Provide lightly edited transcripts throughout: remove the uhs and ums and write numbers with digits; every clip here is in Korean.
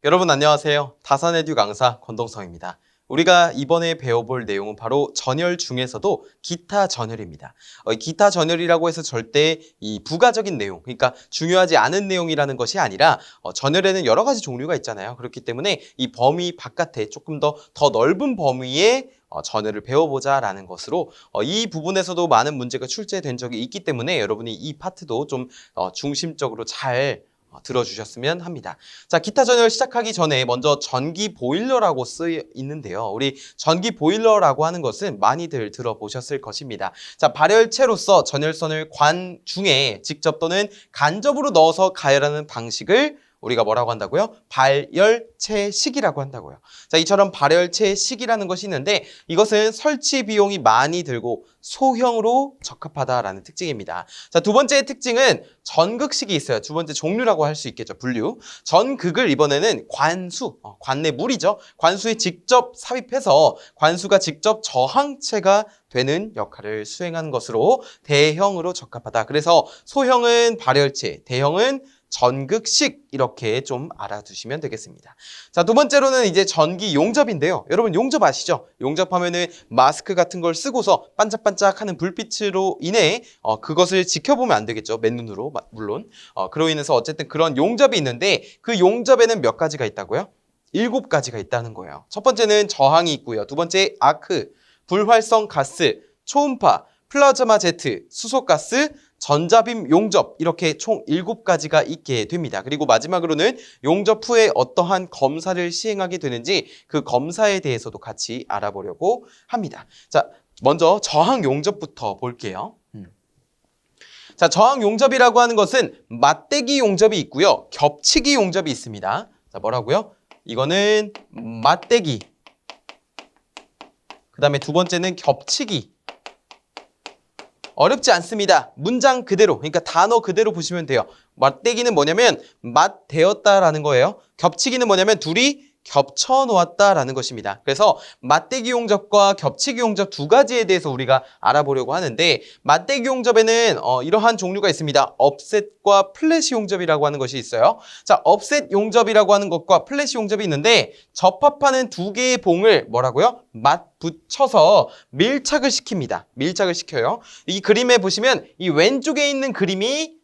여러분 안녕하세요. 다산에듀 강사 권동성입니다. 우리가 이번에 배워볼 내용은 바로 전열 중에서도 기타 전열입니다. 기타 전열이라고 해서 절대 이 부가적인 내용, 그러니까 중요하지 않은 내용이라는 것이 아니라 전열에는 여러 가지 종류가 있잖아요. 그렇기 때문에 이 범위 바깥에 조금 더 넓은 범위의 전열을 배워보자라는 것으로 이 부분에서도 많은 문제가 출제된 적이 있기 때문에 여러분이 이 파트도 좀 중심적으로 잘 들어주셨으면 합니다. 자, 기타 전열 시작하기 전에 먼저 전기 보일러라고 쓰여 있는데요. 우리 전기 보일러라고 하는 것은 많이들 들어보셨을 것입니다. 자, 발열체로서 전열선을 관 중에 직접 또는 간접으로 넣어서 가열하는 방식을 우리가 뭐라고 한다고요? 발열체식이라고 한다고요. 자, 이처럼 발열체식이라는 것이 있는데 이것은 설치 비용이 많이 들고 소형으로 적합하다라는 특징입니다. 자, 두 번째 특징은 전극식이 있어요. 두 번째 종류라고 할 수 있겠죠. 분류. 전극을 이번에는 관수, 관내 물이죠. 관수에 직접 삽입해서 관수가 직접 저항체가 되는 역할을 수행하는 것으로 대형으로 적합하다. 그래서 소형은 발열체, 대형은 전극식 이렇게 좀 알아두시면 되겠습니다. 자, 두 번째로는 이제 전기 용접인데요. 여러분 용접 아시죠? 용접하면은 마스크 같은 걸 쓰고서 반짝반짝하는 불빛으로 인해 그것을 지켜보면 안 되겠죠. 맨눈으로 물론. 그로 인해서 어쨌든 그런 용접이 있는데 그 용접에는 몇 가지가 있다고요? 7가지가 있다는 거예요. 첫 번째는 저항이 있고요. 두 번째 아크, 불활성 가스, 초음파, 플라즈마 제트, 수소가스, 전자빔 용접 이렇게 총 7가지가 있게 됩니다. 그리고 마지막으로는 용접 후에 어떠한 검사를 시행하게 되는지 그 검사에 대해서도 같이 알아보려고 합니다. 자, 먼저 저항 용접부터 볼게요. 자, 저항 용접이라고 하는 것은 맞대기 용접이 있고요. 겹치기 용접이 있습니다. 자, 뭐라고요? 이거는 맞대기. 그 다음에 두 번째는 겹치기. 어렵지 않습니다. 문장 그대로, 그러니까 단어 그대로 보시면 돼요. 맞대기는 뭐냐면 맞대었다라는 거예요. 겹치기는 뭐냐면 둘이 겹쳐 놓았다라는 것입니다. 그래서 맞대기 용접과 겹치기 용접 두 가지에 대해서 우리가 알아보려고 하는데 맞대기 용접에는 이러한 종류가 있습니다. 업셋과 플래시 용접이라고 하는 것이 있어요. 자, 업셋 용접이라고 하는 것과 플래시 용접이 있는데 접합하는 두 개의 봉을 뭐라고요? 맞붙여서 밀착을 시킵니다. 밀착을 시켜요. 이 그림에 보시면 이 왼쪽에 있는 그림이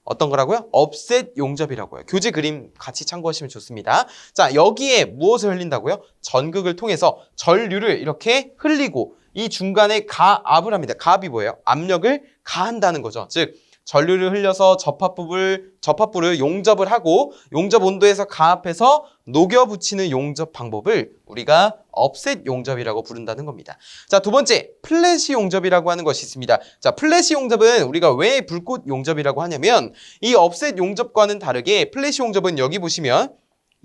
어떤 거라고요? 업셋 용접이라고요. 교재 그림 같이 참고하시면 좋습니다. 자, 여기에 무엇을 흘린다고요? 전극을 통해서 전류를 이렇게 흘리고 이 중간에 가압을 합니다. 가압이 뭐예요? 압력을 가한다는 거죠. 즉 전류를 흘려서 접합부를 용접을 하고 용접 온도에서 가압해서 녹여 붙이는 용접 방법을 우리가 업셋 용접이라고 부른다는 겁니다. 자, 두 번째 플래시 용접이라고 하는 것이 있습니다. 자, 플래시 용접은 우리가 왜 불꽃 용접이라고 하냐면 이 업셋 용접과는 다르게 플래시 용접은 여기 보시면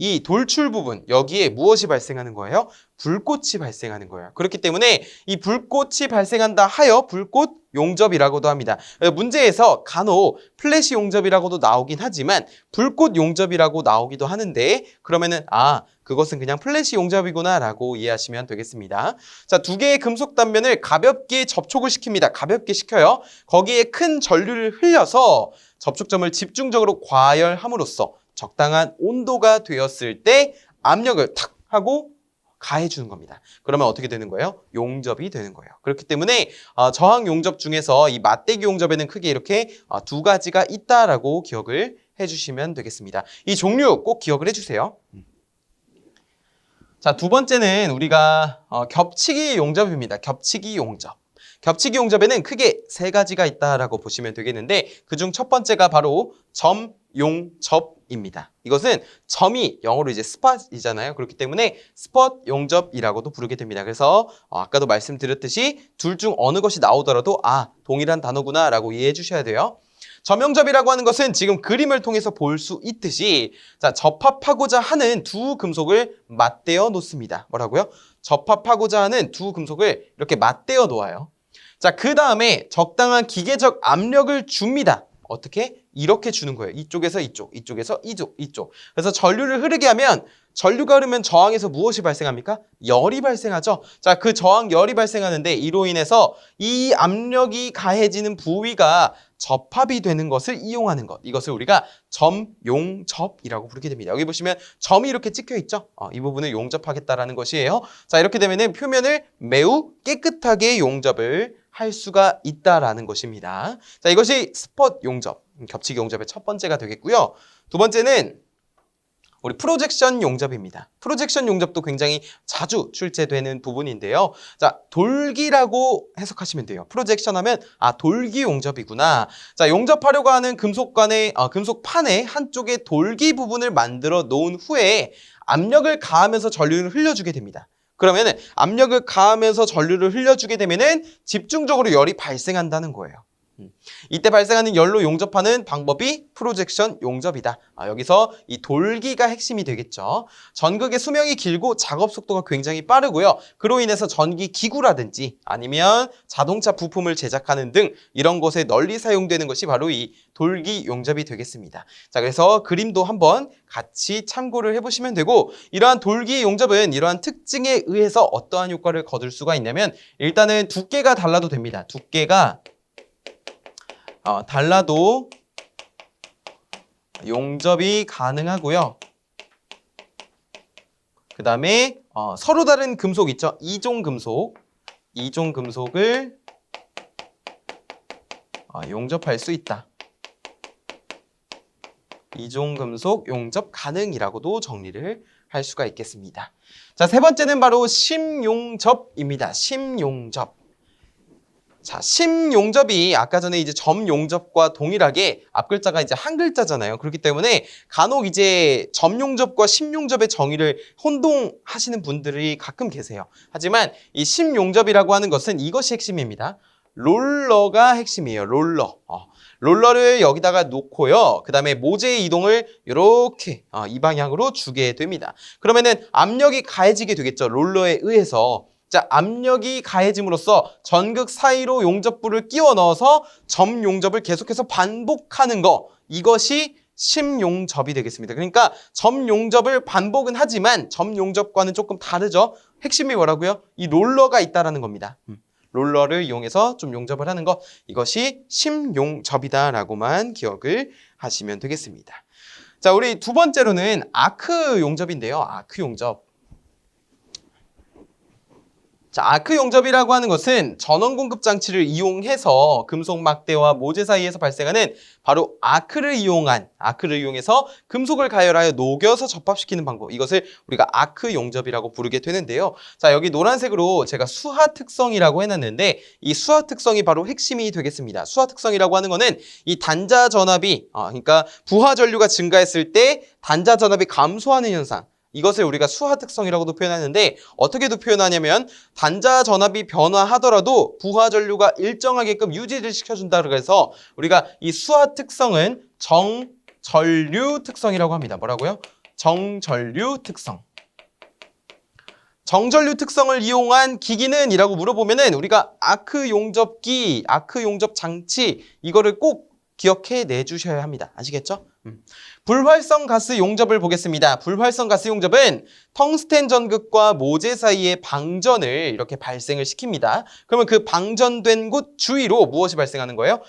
이 돌출 부분 여기에 무엇이 발생하는 거예요? 불꽃이 발생하는 거예요. 그렇기 때문에 이 불꽃이 발생한다 하여 불꽃 용접이라고도 합니다. 문제에서 간혹 플래시 용접이라고도 나오긴 하지만 불꽃 용접이라고 나오기도 하는데 그러면은 그것은 그냥 플래시 용접이구나 라고 이해하시면 되겠습니다. 자, 두 개의 금속 단면을 가볍게 접촉을 시킵니다. 가볍게 시켜요. 거기에 큰 전류를 흘려서 접촉점을 집중적으로 과열함으로써 적당한 온도가 되었을 때 압력을 탁 하고 가해주는 겁니다. 그러면 어떻게 되는 거예요? 용접이 되는 거예요. 그렇기 때문에 저항 용접 중에서 이 맞대기 용접에는 크게 이렇게 두 가지가 있다라고 기억을 해주시면 되겠습니다. 이 종류 꼭 기억을 해주세요. 자, 두 번째는 우리가 겹치기 용접입니다. 겹치기 용접. 겹치기 용접에는 크게 3가지가 있다라고 보시면 되겠는데 그중 첫 번째가 바로 점용접입니다. 이것은 점이 영어로 이제 스팟이잖아요. 그렇기 때문에 스팟 용접이라고도 부르게 됩니다. 그래서 아까도 말씀드렸듯이 둘 중 어느 것이 나오더라도 동일한 단어구나 라고 이해해 주셔야 돼요. 점용접이라고 하는 것은 지금 그림을 통해서 볼 수 있듯이 자, 접합하고자 하는 두 금속을 맞대어 놓습니다. 뭐라고요? 접합하고자 하는 두 금속을 이렇게 맞대어 놓아요. 자, 그 다음에 적당한 기계적 압력을 줍니다. 어떻게? 이렇게 주는 거예요. 이쪽에서 이쪽, 이쪽에서 이쪽. 그래서 전류를 흐르게 하면 전류가 흐르면 저항에서 무엇이 발생합니까? 열이 발생하죠. 자, 그 저항 열이 발생하는데 이로 인해서 이 압력이 가해지는 부위가 접합이 되는 것을 이용하는 것. 이것을 우리가 점용접이라고 부르게 됩니다. 여기 보시면 점이 이렇게 찍혀 있죠. 이 부분을 용접하겠다라는 것이에요. 자, 이렇게 되면은 표면을 매우 깨끗하게 용접을 할 수가 있다라는 것입니다. 자, 이것이 스폿 용접, 겹치기 용접의 첫 번째가 되겠고요. 두 번째는 우리 프로젝션 용접입니다. 프로젝션 용접도 굉장히 자주 출제되는 부분인데요. 자, 돌기라고 해석하시면 돼요. 프로젝션 하면 돌기 용접이구나. 자, 용접하려고 하는 금속판의 한쪽에 돌기 부분을 만들어 놓은 후에 압력을 가하면서 전류를 흘려주게 됩니다. 그러면은 압력을 가하면서 전류를 흘려주게 되면은 집중적으로 열이 발생한다는 거예요. 이때 발생하는 열로 용접하는 방법이 프로젝션 용접이다. 여기서 이 돌기가 핵심이 되겠죠. 전극의 수명이 길고 작업 속도가 굉장히 빠르고요. 그로 인해서 전기 기구라든지 아니면 자동차 부품을 제작하는 등 이런 것에 널리 사용되는 것이 바로 이 돌기 용접이 되겠습니다. 자, 그래서 그림도 한번 같이 참고를 해보시면 되고, 이러한 돌기 용접은 이러한 특징에 의해서 어떠한 효과를 거둘 수가 있냐면, 일단은 두께가 달라도 됩니다. 두께가 달라도 용접이 가능하고요. 그 다음에 서로 다른 금속 있죠? 이종 금속을 용접할 수 있다. 이종 금속 용접 가능이라고도 정리를 할 수가 있겠습니다. 자, 세 번째는 바로 심용접입니다. 심용접. 자, 심용접이 아까 전에 이제 점용접과 동일하게 앞글자가 이제 한 글자잖아요. 그렇기 때문에 간혹 이제 점용접과 심용접의 정의를 혼동하시는 분들이 가끔 계세요. 하지만 이 심용접이라고 하는 것은 이것이 핵심입니다. 롤러가 핵심이에요. 롤러를 여기다가 놓고요. 그 다음에 모재의 이동을 이렇게 이 방향으로 주게 됩니다. 그러면은 압력이 가해지게 되겠죠. 롤러에 의해서. 자, 압력이 가해짐으로써 전극 사이로 용접부를 끼워 넣어서 점 용접을 계속해서 반복하는 거, 이것이 심용접이 되겠습니다. 그러니까 점 용접을 반복은 하지만 점 용접과는 조금 다르죠. 핵심이 뭐라고요? 이 롤러가 있다라는 겁니다. 롤러를 이용해서 좀 용접을 하는 것, 이것이 심용접이다라고만 기억을 하시면 되겠습니다. 자, 우리 두 번째로는 아크 용접인데요. 아크 용접. 자, 아크 용접이라고 하는 것은 전원 공급 장치를 이용해서 금속 막대와 모재 사이에서 발생하는 바로 아크를 이용해서 금속을 가열하여 녹여서 접합시키는 방법. 이것을 우리가 아크 용접이라고 부르게 되는데요. 자, 여기 노란색으로 제가 수하 특성이라고 해놨는데, 이 수하 특성이 바로 핵심이 되겠습니다. 수하 특성이라고 하는 거는 이 단자 전압이, 그러니까 부하 전류가 증가했을 때 단자 전압이 감소하는 현상. 이것을 우리가 수하 특성이라고도 표현하는데, 어떻게도 표현하냐면 단자 전압이 변화하더라도 부하 전류가 일정하게끔 유지를 시켜준다. 그래서 우리가 이 수하 특성은 정전류 특성이라고 합니다. 뭐라고요? 정전류 특성. 정전류 특성을 이용한 기기는 이라고 물어보면은 우리가 아크 용접기, 아크 용접 장치, 이거를 꼭 기억해 내주셔야 합니다. 아시겠죠? 불활성 가스 용접을 보겠습니다. 불활성 가스 용접은 텅스텐 전극과 모재 사이의 방전을 이렇게 발생을 시킵니다. 그러면 그 방전된 곳 주위로 무엇이 발생하는 거예요?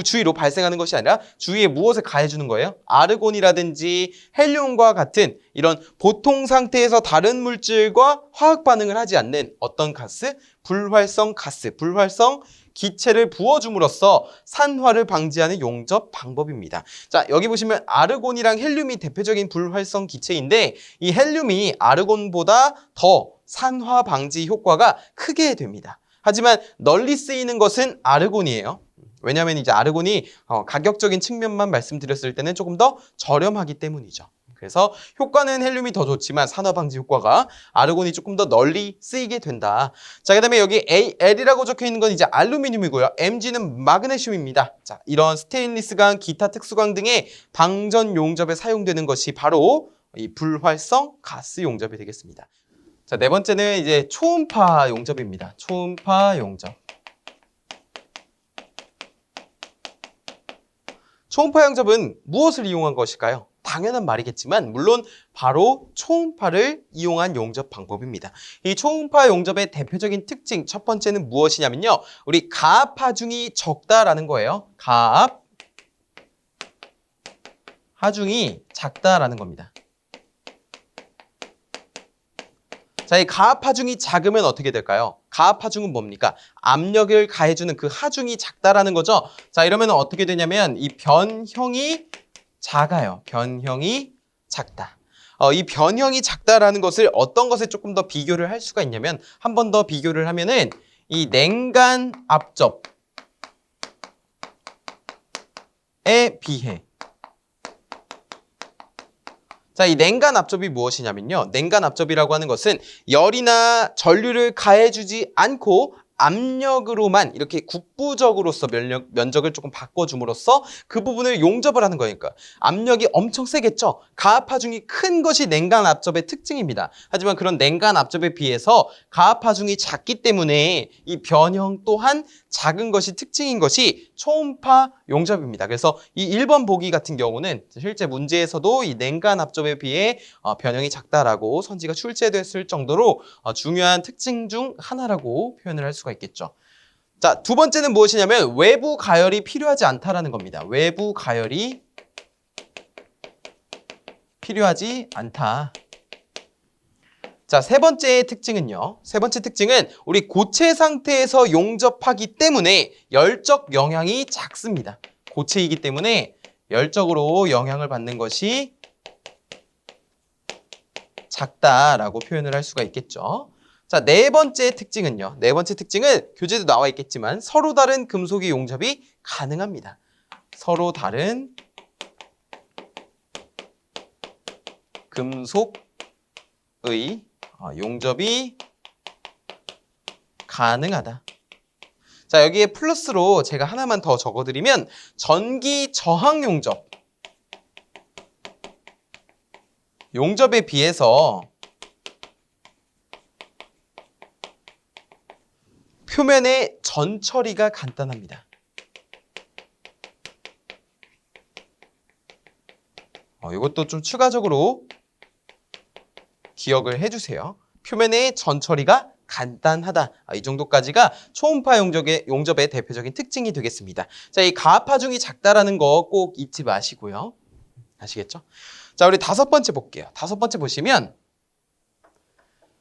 주위로 발생하는 것이 아니라 주위에 무엇을 가해주는 거예요? 아르곤이라든지 헬륨과 같은 이런 보통 상태에서 다른 물질과 화학 반응을 하지 않는 어떤 가스? 불활성 가스, 불활성 기체를 부어줌으로써 산화를 방지하는 용접 방법입니다. 자, 여기 보시면 아르곤이랑 헬륨이 대표적인 불활성 기체인데, 이 헬륨이 아르곤보다 더 산화 방지 효과가 크게 됩니다. 하지만 널리 쓰이는 것은 아르곤이에요. 왜냐하면 이제 아르곤이 가격적인 측면만 말씀드렸을 때는 조금 더 저렴하기 때문이죠. 그래서 효과는 헬륨이 더 좋지만 산화 방지 효과가 아르곤이 조금 더 널리 쓰이게 된다. 자, 그다음에 여기 AL이라고 적혀 있는 건 이제 알루미늄이고요. MG는 마그네슘입니다. 자, 이런 스테인리스광, 기타 특수광 등의 방전 용접에 사용되는 것이 바로 이 불활성 가스 용접이 되겠습니다. 자, 네 번째는 이제 초음파 용접입니다. 초음파 용접. 초음파 용접은 무엇을 이용한 것일까요? 당연한 말이겠지만 물론 바로 초음파를 이용한 용접 방법입니다. 이 초음파 용접의 대표적인 특징 첫 번째는 무엇이냐면요. 우리 가압 하중이 적다라는 거예요. 가압 하중이 작다라는 겁니다. 자, 이 가압 하중이 작으면 어떻게 될까요? 가압 하중은 뭡니까? 압력을 가해주는 그 하중이 작다라는 거죠. 자, 이러면 어떻게 되냐면 이 변형이 작아요. 변형이 작다. 이 변형이 작다라는 것을 어떤 것에 조금 더 비교를 할 수가 있냐면 한 번 더 비교를 하면은 이 냉간 압접에 비해 자, 이 냉간 압접이 무엇이냐면요. 냉간 압접이라고 하는 것은 열이나 전류를 가해주지 않고 압력으로만 이렇게 국부적으로서 면적을 조금 바꿔줌으로써 그 부분을 용접을 하는 거니까 압력이 엄청 세겠죠. 가압 하중이 큰 것이 냉간 압접의 특징입니다. 하지만 그런 냉간 압접에 비해서 가압 하중이 작기 때문에 이 변형 또한 작은 것이 특징인 것이 초음파 용접입니다. 그래서 이 1번 보기 같은 경우는 실제 문제에서도 이 냉간 압접에 비해 변형이 작다라고 선지가 출제됐을 정도로 중요한 특징 중 하나라고 표현을 할 수가 있겠죠. 자, 두 번째는 무엇이냐면 외부 가열이 필요하지 않다라는 겁니다. 외부 가열이 필요하지 않다. 자, 세 번째 특징은요. 세 번째 특징은 우리 고체 상태에서 용접하기 때문에 열적 영향이 작습니다. 고체이기 때문에 열적으로 영향을 받는 것이 작다라고 표현을 할 수가 있겠죠. 자, 네 번째 특징은요. 네 번째 특징은 교재도 나와 있겠지만 서로 다른 금속의 용접이 가능합니다. 서로 다른 금속의 용접이 가능하다. 자, 여기에 플러스로 제가 하나만 더 적어드리면 전기 저항 용접. 용접에 비해서 표면의 전 처리가 간단합니다. 이것도 좀 추가적으로 기억을 해주세요. 표면의 전 처리가 간단하다. 이 정도까지가 초음파 용접의 대표적인 특징이 되겠습니다. 자, 이 가압 하중이 작다라는 거 꼭 잊지 마시고요. 아시겠죠? 자, 우리 다섯 번째 볼게요. 다섯 번째 보시면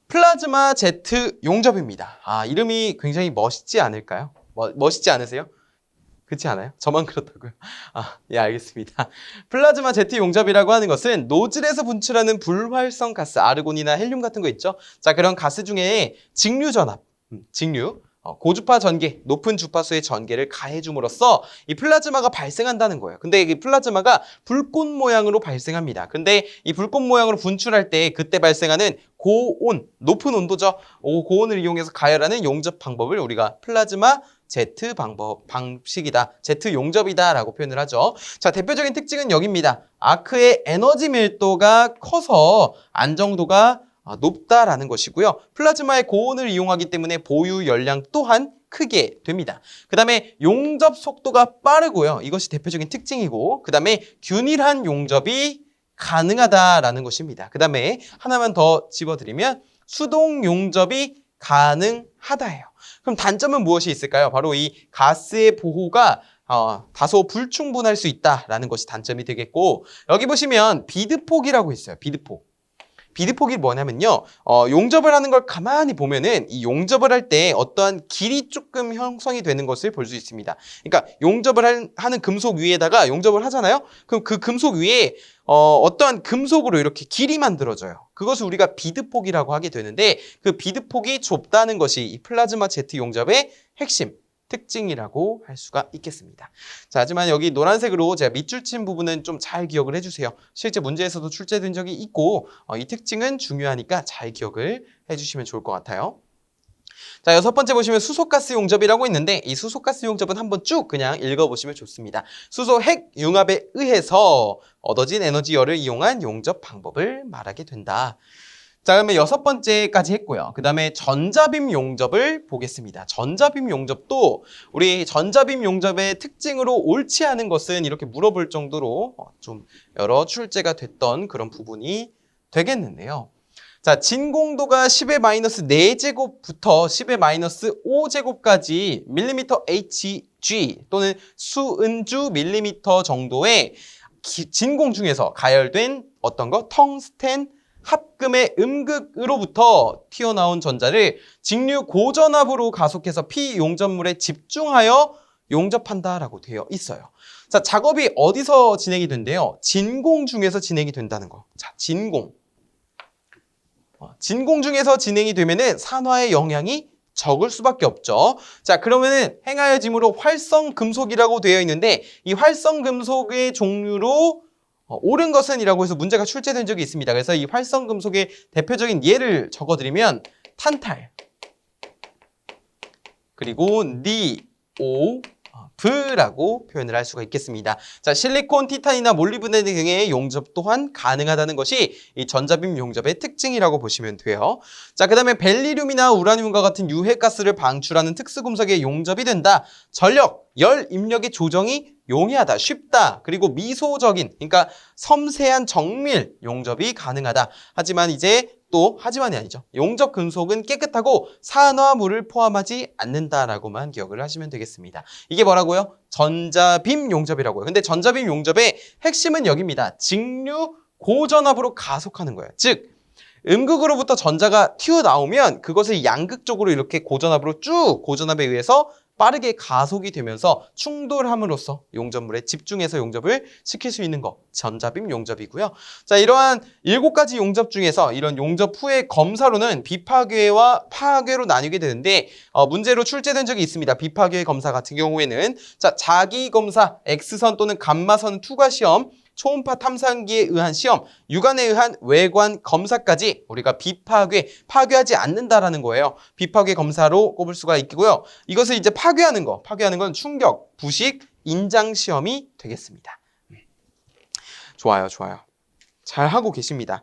플라즈마 제트 용접입니다. 이름이 굉장히 멋있지 않을까요? 멋있지 않으세요? 그렇지 않아요? 저만 그렇다고요? 예, 알겠습니다. 플라즈마 제트 용접이라고 하는 것은 노즐에서 분출하는 불활성 가스, 아르곤이나 헬륨 같은 거 있죠? 자, 그런 가스 중에 직류 전압, 직류, 고주파 전개, 높은 주파수의 전개를 가해줌으로써 이 플라즈마가 발생한다는 거예요. 근데 이 플라즈마가 불꽃 모양으로 발생합니다. 근데 이 불꽃 모양으로 분출할 때 그때 발생하는 고온, 높은 온도죠. 고온을 이용해서 가열하는 용접 방법을 우리가 플라즈마 제트 방식이다. 제트 용접이다 라고 표현을 하죠. 자, 대표적인 특징은 여기입니다. 아크의 에너지 밀도가 커서 안정도가 높다라는 것이고요. 플라즈마의 고온을 이용하기 때문에 보유 열량 또한 크게 됩니다. 그 다음에 용접 속도가 빠르고요. 이것이 대표적인 특징이고, 그 다음에 균일한 용접이 가능하다라는 것입니다. 그 다음에 하나만 더 집어드리면 수동 용접이 가능하다예요. 그럼 단점은 무엇이 있을까요? 바로 이 가스의 보호가 다소 불충분할 수 있다라는 것이 단점이 되겠고, 여기 보시면 비드폭이라고 있어요. 비드폭. 비드폭이 뭐냐면요. 용접을 하는 걸 가만히 보면은 이 용접을 할 때 어떠한 길이 조금 형성이 되는 것을 볼 수 있습니다. 그러니까 용접을 하는 금속 위에다가 용접을 하잖아요. 그럼 그 금속 위에 어떠한 금속으로 이렇게 길이 만들어져요. 그것을 우리가 비드폭이라고 하게 되는데 그 비드폭이 좁다는 것이 이 플라즈마 제트 용접의 핵심 특징이라고 할 수가 있겠습니다. 자, 하지만 여기 노란색으로 제가 밑줄 친 부분은 좀 잘 기억을 해주세요. 실제 문제에서도 출제된 적이 있고 이 특징은 중요하니까 잘 기억을 해주시면 좋을 것 같아요. 자, 여섯 번째 보시면 수소가스 용접이라고 있는데 이 수소가스 용접은 한번 쭉 그냥 읽어보시면 좋습니다. 수소 핵 융합에 의해서 얻어진 에너지 열을 이용한 용접 방법을 말하게 된다. 자, 그러면 6번째까지 했고요. 그 다음에 전자빔 용접을 보겠습니다. 전자빔 용접도 우리 전자빔 용접의 특징으로 옳지 않은 것은 이렇게 물어볼 정도로 좀 여러 출제가 됐던 그런 부분이 되겠는데요. 자, 진공도가 10의 마이너스 4제곱부터 10의 마이너스 5제곱까지 밀리미터 Hg 또는 수은주 밀리미터 정도의 진공 중에서 가열된 어떤 거? 텅스텐 합금의 음극으로부터 튀어나온 전자를 직류 고전압으로 가속해서 피용접물에 집중하여 용접한다라고 되어 있어요. 자, 작업이 어디서 진행이 된대요? 진공 중에서 진행이 된다는 거. 자, 진공. 진공 중에서 진행이 되면은 산화의 영향이 적을 수밖에 없죠. 자, 그러면은 행하여짐으로 활성금속이라고 되어 있는데 이 활성금속의 종류로 옳은 것은 이라고 해서 문제가 출제된 적이 있습니다. 그래서 이 활성금속의 대표적인 예를 적어드리면 탄탈, 그리고 니오브라고 표현을 할 수가 있겠습니다. 자, 실리콘, 티탄이나 몰리브덴 등의 용접 또한 가능하다는 것이 이 전자빔 용접의 특징이라고 보시면 돼요. 자, 그 다음에 벨리륨이나 우라늄과 같은 유해가스를 방출하는 특수금속의 용접이 된다. 전력, 열 입력의 조정이 용이하다, 쉽다, 그리고 미소적인, 그러니까 섬세한 정밀 용접이 가능하다. 하지만 하지만이 아니죠. 용접 금속은 깨끗하고 산화물을 포함하지 않는다라고만 기억을 하시면 되겠습니다. 이게 뭐라고요? 전자빔 용접이라고요. 근데 전자빔 용접의 핵심은 여기입니다. 직류 고전압으로 가속하는 거예요. 즉, 음극으로부터 전자가 튀어나오면 그것을 양극적으로 이렇게 고전압으로 쭉 고전압에 의해서 빠르게 가속이 되면서 충돌함으로써 용접물에 집중해서 용접을 시킬 수 있는 거, 전자빔 용접이고요. 자, 이러한 7가지 용접 중에서 이런 용접 후의 검사로는 비파괴와 파괴로 나뉘게 되는데 문제로 출제된 적이 있습니다. 비파괴 검사 같은 경우에는 자, 자기 검사, X선 또는 감마선 투과 시험, 초음파 탐산기에 의한 시험, 육안에 의한 외관 검사까지 우리가 파괴하지 않는다라는 거예요. 비파괴 검사로 꼽을 수가 있고요. 이것을 이제 파괴하는 건 충격, 부식, 인장 시험이 되겠습니다. 좋아요. 잘 하고 계십니다.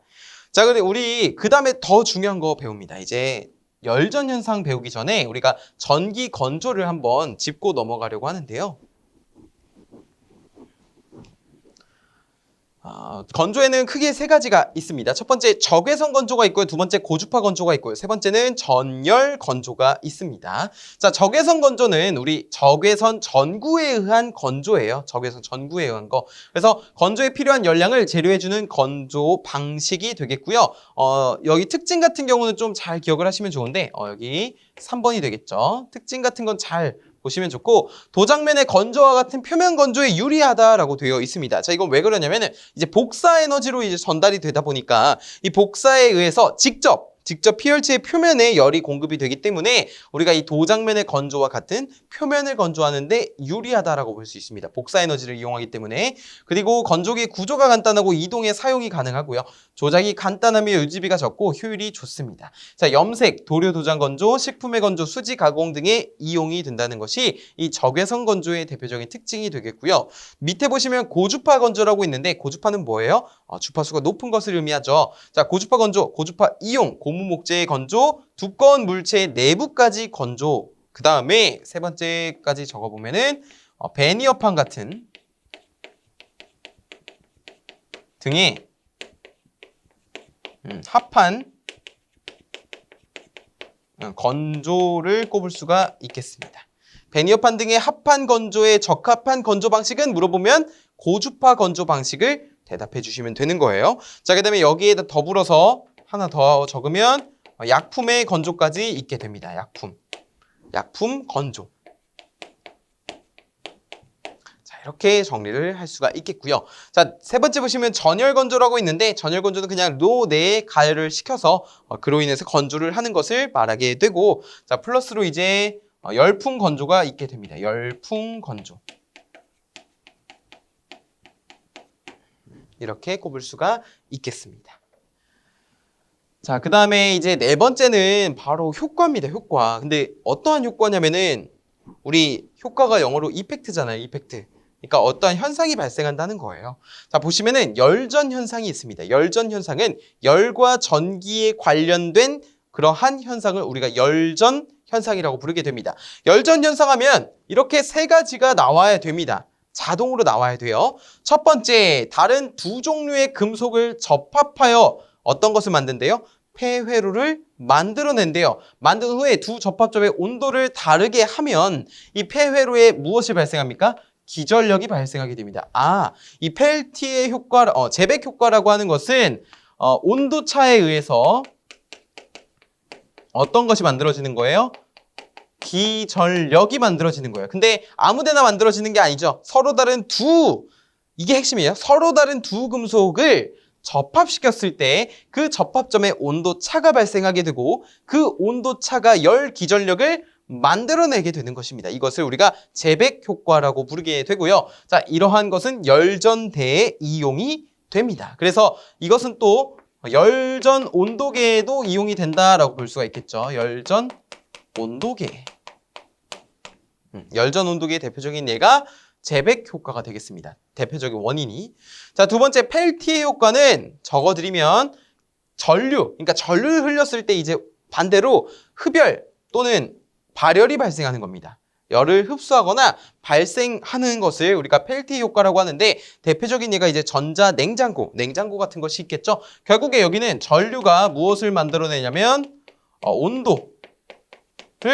자, 그래 우리 그 다음에 더 중요한 거 배웁니다. 이제 열전 현상 배우기 전에 우리가 전기 건조를 한번 짚고 넘어가려고 하는데요. 건조에는 크게 3가지가 있습니다. 첫 번째 적외선 건조가 있고요. 두 번째 고주파 건조가 있고요. 세 번째는 전열 건조가 있습니다. 자, 적외선 건조는 우리 적외선 전구에 의한 건조예요. 적외선 전구에 의한 거. 그래서 건조에 필요한 열량을 제료해주는 건조 방식이 되겠고요. 여기 특징 같은 경우는 좀 잘 기억을 하시면 좋은데 여기 3번이 되겠죠. 특징 같은 건 잘 보시면 좋고, 도장면의 건조와 같은 표면 건조에 유리하다라고 되어 있습니다. 자, 이건 왜 그러냐면은 이제 복사 에너지로 이제 전달이 되다 보니까 이 복사에 의해서 직접 피열체의 표면에 열이 공급이 되기 때문에 우리가 이 도장면의 건조와 같은 표면을 건조하는데 유리하다라고 볼 수 있습니다. 복사 에너지를 이용하기 때문에. 그리고 건조기의 구조가 간단하고 이동에 사용이 가능하고요. 조작이 간단하며 유지비가 적고 효율이 좋습니다. 자, 염색, 도료 도장 건조, 식품의 건조, 수지 가공 등에 이용이 된다는 것이 이 적외선 건조의 대표적인 특징이 되겠고요. 밑에 보시면 고주파 건조라고 있는데 고주파는 뭐예요? 주파수가 높은 것을 의미하죠. 자, 고주파 건조, 고주파 이용, 고무목재의 건조, 두꺼운 물체의 내부까지 건조. 그 다음에 세 번째까지 적어보면은 베니어판 같은 등의 합판 건조를 꼽을 수가 있겠습니다. 베니어판 등의 합판 건조에 적합한 건조 방식은 물어보면 고주파 건조 방식을 대답해 주시면 되는 거예요. 자, 그 다음에 여기에다 더불어서 하나 더 적으면 약품의 건조까지 있게 됩니다. 약품 건조. 자, 이렇게 정리를 할 수가 있겠고요. 자, 세 번째 보시면 전열 건조라고 있는데 전열 건조는 그냥 로 내에 가열을 시켜서 그로 인해서 건조를 하는 것을 말하게 되고, 자, 플러스로 이제 열풍 건조가 있게 됩니다. 열풍 건조. 이렇게 꼽을 수가 있겠습니다. 자, 그 다음에 이제 네 번째는 바로 효과입니다. 효과. 근데 어떠한 효과냐면은 우리 효과가 영어로 이펙트잖아요. 이펙트. 그러니까 어떠한 현상이 발생한다는 거예요. 자, 보시면은 열전 현상이 있습니다. 열전 현상은 열과 전기에 관련된 그러한 현상을 우리가 열전 현상이라고 부르게 됩니다. 열전 현상하면 이렇게 세 가지가 나와야 됩니다. 자동으로 나와야 돼요. 첫 번째, 다른 두 종류의 금속을 접합하여 어떤 것을 만든대요? 폐회로를 만들어낸대요. 만든 후에 두 접합점의 온도를 다르게 하면 이 폐회로에 무엇이 발생합니까? 기전력이 발생하게 됩니다. 이 펠티의 효과, 재백 효과라고 하는 것은 온도 차에 의해서 어떤 것이 만들어지는 거예요? 기전력이 만들어지는 거예요. 근데 아무데나 만들어지는 게 아니죠. 서로 다른 이게 핵심이에요. 서로 다른 두 금속을 접합시켰을 때 그 접합점에 온도 차가 발생하게 되고 그 온도 차가 열 기전력을 만들어내게 되는 것입니다. 이것을 우리가 재백 효과라고 부르게 되고요. 자, 이러한 것은 열전대에 이용이 됩니다. 그래서 이것은 또 열전 온도계에도 이용이 된다라고 볼 수가 있겠죠. 열전 온도계. 열전 온도계의 대표적인 예가 재백 효과가 되겠습니다. 대표적인 원인이. 자, 두 번째 펠티의 효과는 적어드리면 그러니까 전류를 흘렸을 때 이제 반대로 흡열 또는 발열이 발생하는 겁니다. 열을 흡수하거나 발생하는 것을 우리가 펠티 효과라고 하는데 대표적인 예가 이제 냉장고 같은 것이 있겠죠. 결국에 여기는 전류가 무엇을 만들어내냐면 온도를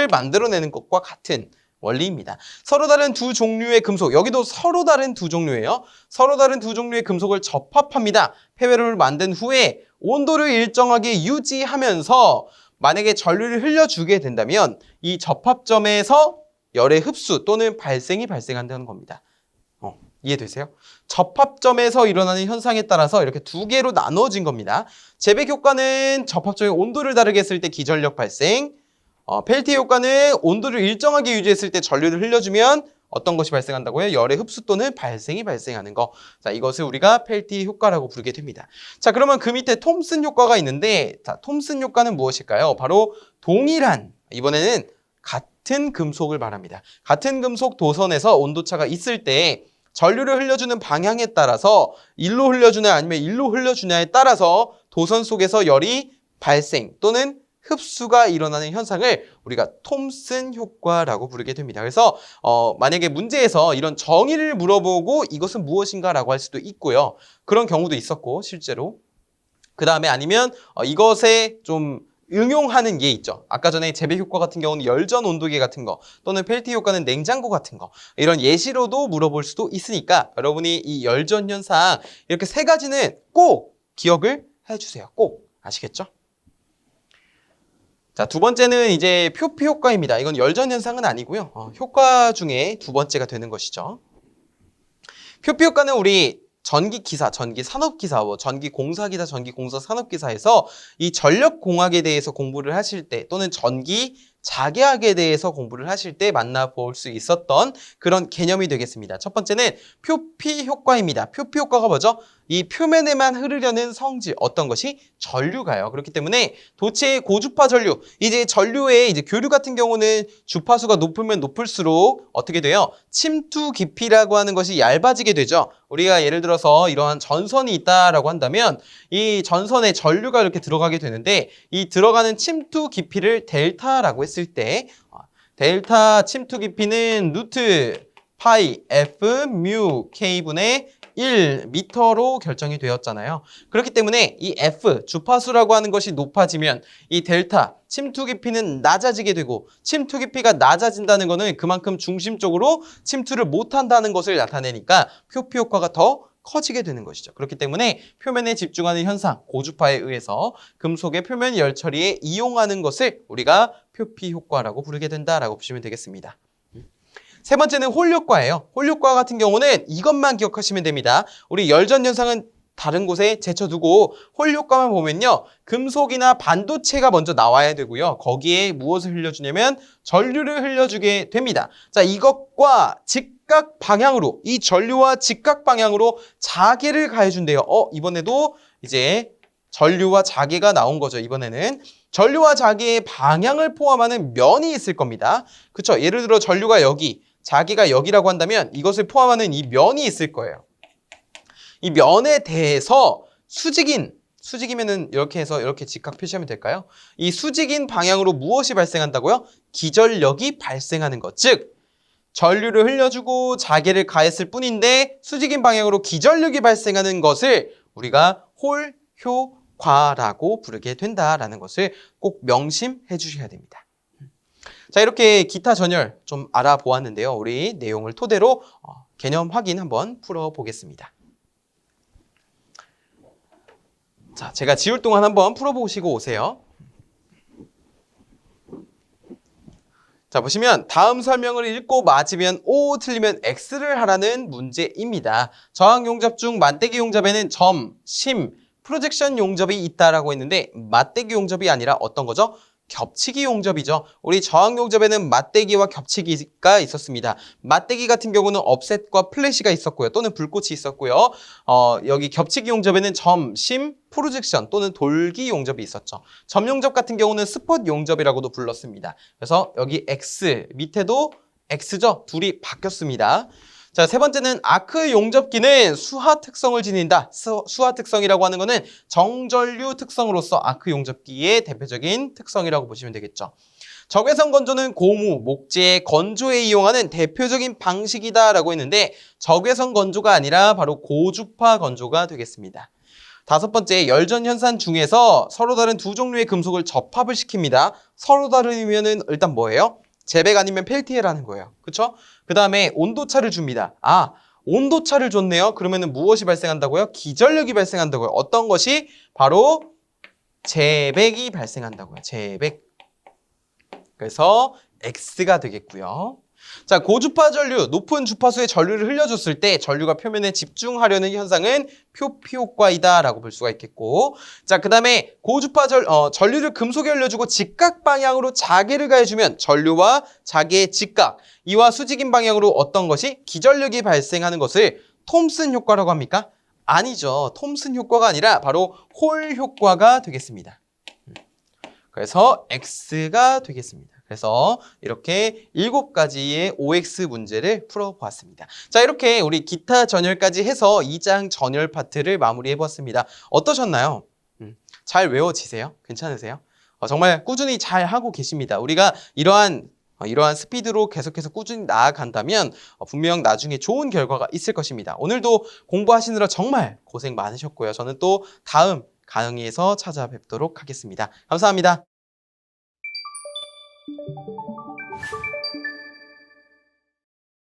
만들어내는 것과 같은 원리입니다. 서로 다른 두 종류의 금속, 여기도 서로 다른 두 종류예요. 서로 다른 두 종류의 금속을 접합합니다. 폐회로를 만든 후에 온도를 일정하게 유지하면서 만약에 전류를 흘려주게 된다면 이 접합점에서 열의 흡수 또는 발생한다는 겁니다. 이해되세요? 접합점에서 일어나는 현상에 따라서 이렇게 두 개로 나누어진 겁니다. 재백 효과는 접합점의 온도를 다르게 했을 때 기전력 발생, 펠티 효과는 온도를 일정하게 유지했을 때 전류를 흘려주면 어떤 것이 발생한다고요? 열의 흡수 또는 발생하는 거. 자, 이것을 우리가 펠티 효과라고 부르게 됩니다. 자, 그러면 그 밑에 톰슨 효과가 있는데, 자, 톰슨 효과는 무엇일까요? 바로 이번에는 같은 금속을 말합니다. 같은 금속 도선에서 온도차가 있을 때 전류를 흘려주는 방향에 따라서 일로 흘려주냐 아니면 일로 흘려주냐에 따라서 도선 속에서 열이 발생 또는 흡수가 일어나는 현상을 우리가 톰슨 효과라고 부르게 됩니다. 그래서 만약에 문제에서 이런 정의를 물어보고 이것은 무엇인가라고 할 수도 있고요. 그런 경우도 있었고 실제로. 그 다음에 아니면 이것에 좀 응용하는 예 있죠. 아까 전에 재백 효과 같은 경우는 열전 온도계 같은 거 또는 펠티 효과는 냉장고 같은 거 이런 예시로도 물어볼 수도 있으니까 여러분이 이 열전 현상 이렇게 세 가지는 꼭 기억을 해주세요. 꼭 아시겠죠? 자, 두 번째는 이제 표피 효과입니다. 이건 열전 현상은 아니고요. 효과 중에 두 번째가 되는 것이죠. 표피 효과는 우리 전기기사, 전기산업기사, 전기공사기사, 전기공사산업기사에서 이 전력공학에 대해서 공부를 하실 때 또는 전기자계학에 대해서 공부를 하실 때 만나볼 수 있었던 그런 개념이 되겠습니다. 첫 번째는 표피 효과입니다. 표피 효과가 뭐죠? 이 표면에만 흐르려는 성질, 어떤 것이? 전류가요. 그렇기 때문에 도체의 고주파 전류, 이제 전류의 이제 교류 같은 경우는 주파수가 높으면 높을수록 어떻게 돼요? 침투 깊이라고 하는 것이 얇아지게 되죠. 우리가 예를 들어서 이러한 전선이 있다라고 한다면 이 전선에 전류가 이렇게 들어가게 되는데 이 들어가는 침투 깊이를 델타라고 했을 때 델타 침투 깊이는 루트 파이 F 뮤 K분의 1m로 결정이 되었잖아요. 그렇기 때문에 이 F, 주파수라고 하는 것이 높아지면 이 델타, 침투 깊이는 낮아지게 되고 침투 깊이가 낮아진다는 것은 그만큼 중심 쪽으로 침투를 못한다는 것을 나타내니까 표피 효과가 더 커지게 되는 것이죠. 그렇기 때문에 표면에 집중하는 현상, 고주파에 의해서 금속의 표면 열 처리에 이용하는 것을 우리가 표피 효과라고 부르게 된다라고 보시면 되겠습니다. 세 번째는 홀 효과예요. 홀 효과 같은 경우는 이것만 기억하시면 됩니다. 우리 열전 현상은 다른 곳에 제쳐두고 홀 효과만 보면요. 금속이나 반도체가 먼저 나와야 되고요. 거기에 무엇을 흘려주냐면 전류를 흘려주게 됩니다. 자, 이것과 직각 방향으로, 이 전류와 직각 방향으로 자계를 가해준대요. 이번에도 이제 전류와 자계가 나온 거죠. 이번에는 전류와 자계의 방향을 포함하는 면이 있을 겁니다. 그쵸? 예를 들어 전류가 여기, 자기가 여기라고 한다면 이것을 포함하는 이 면이 있을 거예요. 이 면에 대해서 수직이면은 이렇게 해서 이렇게 직각 표시하면 될까요? 이 수직인 방향으로 무엇이 발생한다고요? 기전력이 발생하는 것. 즉, 전류를 흘려주고 자개를 가했을 뿐인데 수직인 방향으로 기전력이 발생하는 것을 우리가 홀효과라고 부르게 된다라는 것을 꼭 명심해 주셔야 됩니다. 자, 이렇게 기타 전열 좀 알아보았는데요. 우리 내용을 토대로 개념 확인 한번 풀어보겠습니다. 자, 제가 지울 동안 한번 풀어보시고 오세요. 자, 보시면 다음 설명을 읽고 맞으면 O, 틀리면 X를 하라는 문제입니다. 저항 용접 중 맞대기 용접에는 점, 심, 프로젝션 용접이 있다라고 했는데 맞대기 용접이 아니라 어떤 거죠? 겹치기 용접이죠. 우리 저항 용접에는 맞대기와 겹치기가 있었습니다. 맞대기 같은 경우는 업셋과 플래시가 있었고요. 또는 불꽃이 있었고요. 여기 겹치기 용접에는 점, 심, 프로젝션 또는 돌기 용접이 있었죠. 점 용접 같은 경우는 스폿 용접이라고도 불렀습니다. 그래서 여기 X, 밑에도 X죠. 둘이 바뀌었습니다. 자, 세 번째는 아크 용접기는 수하 특성을 지닌다. 수하 특성이라고 하는 거는 정전류 특성으로서 아크 용접기의 대표적인 특성이라고 보시면 되겠죠. 적외선 건조는 고무, 목재, 건조에 이용하는 대표적인 방식이다라고 했는데 적외선 건조가 아니라 바로 고주파 건조가 되겠습니다. 다섯 번째, 열전 현상 중에서 서로 다른 두 종류의 금속을 접합을 시킵니다. 서로 다르면은 일단 뭐예요? 제백 아니면 펠티에라는 거예요. 그쵸? 그 다음에 온도차를 줍니다. 아, 온도차를 줬네요. 그러면은 무엇이 발생한다고요? 기전력이 발생한다고요. 어떤 것이? 바로 제백이 발생한다고요. 제백. 그래서 X가 되겠고요. 자, 고주파 전류, 높은 주파수의 전류를 흘려줬을 때 전류가 표면에 집중하려는 현상은 표피 효과이다라고 볼 수가 있겠고, 자, 그 다음에 고주파 전류를 금속에 흘려주고 직각 방향으로 자개를 가해주면 전류와 자개의 직각, 이와 수직인 방향으로 어떤 것이 기전력이 발생하는 것을 톰슨 효과라고 합니까? 아니죠. 톰슨 효과가 아니라 바로 홀 효과가 되겠습니다. 그래서 X가 되겠습니다. 그래서 이렇게 7가지의 OX 문제를 풀어보았습니다. 자, 이렇게 우리 기타 전열까지 해서 2장 전열 파트를 마무리해보았습니다. 어떠셨나요? 잘 외워지세요? 괜찮으세요? 정말 꾸준히 잘 하고 계십니다. 우리가 이러한 스피드로 계속해서 꾸준히 나아간다면 분명 나중에 좋은 결과가 있을 것입니다. 오늘도 공부하시느라 정말 고생 많으셨고요. 저는 또 다음 강의에서 찾아뵙도록 하겠습니다. 감사합니다.